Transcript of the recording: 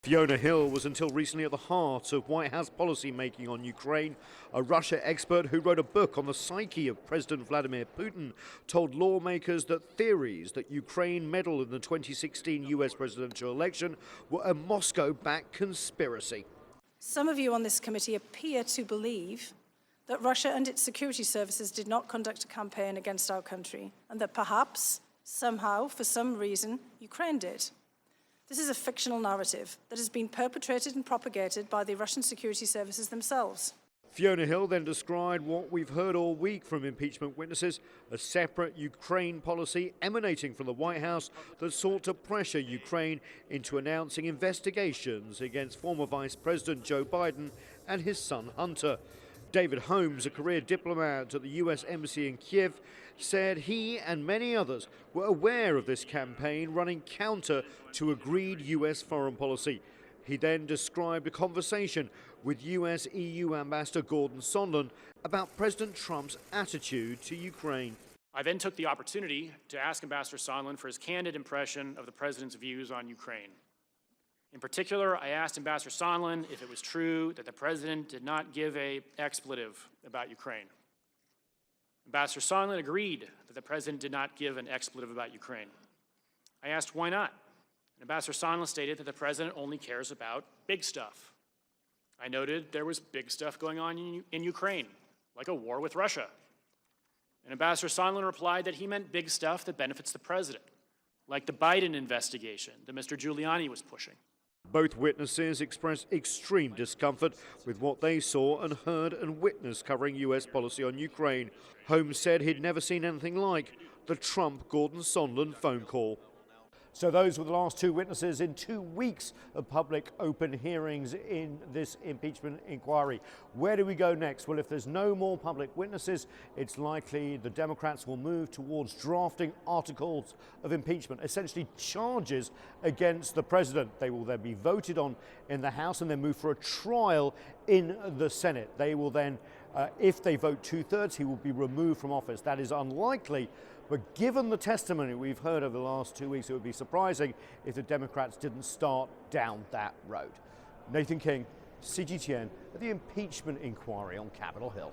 Fiona Hill was until recently at the heart of White House policy making on Ukraine. A Russia expert who wrote a book on the psyche of President Vladimir Putin told lawmakers that theories that Ukraine meddled in the 2016 US presidential election were a Moscow-backed conspiracy. Some of you on this committee appear to believe that Russia and its security services did not conduct a campaign against our country, and that perhaps, somehow, for some reason, Ukraine did. This is a fictional narrative that has been perpetrated and propagated by the Russian security services themselves. Fiona Hill then described what we've heard all week from impeachment witnesses, a separate Ukraine policy emanating from the White House that sought to pressure Ukraine into announcing investigations against former Vice President Joe Biden and his son Hunter. David Holmes, a career diplomat at the US Embassy in Kiev, said he and many others were aware of this campaign running counter to agreed US foreign policy. He then described a conversation with US-EU Ambassador Gordon Sondland about President Trump's attitude to Ukraine. I then took the opportunity to ask Ambassador Sondland for his candid impression of the President's views on Ukraine. In particular, I asked Ambassador Sondland if it was true that the President did not give an expletive about Ukraine. Ambassador Sondland agreed that the President did not give an expletive about Ukraine. I asked why not. And Ambassador Sondland stated that the President only cares about big stuff. I noted there was big stuff going on in Ukraine, like a war with Russia. And Ambassador Sondland replied that he meant big stuff that benefits the President, like the Biden investigation that Mr. Giuliani was pushing. Both witnesses expressed extreme discomfort with what they saw and heard and witnessed covering US policy on Ukraine. Holmes said he'd never seen anything like the Trump-Gordon Sondland phone call. So those were the last two witnesses in 2 weeks of public open hearings in this impeachment inquiry. Where do we go next? Well, if there's no more public witnesses, it's likely the Democrats will move towards drafting articles of impeachment, essentially charges against the president. They will then be voted on in the House and then move for a trial in the Senate. They will then, if they vote 2/3, he will be removed from office. That is unlikely. But given the testimony we've heard over the last 2 weeks, it would be surprising if the Democrats didn't start down that road. Nathan King, CGTN, at the impeachment inquiry on Capitol Hill.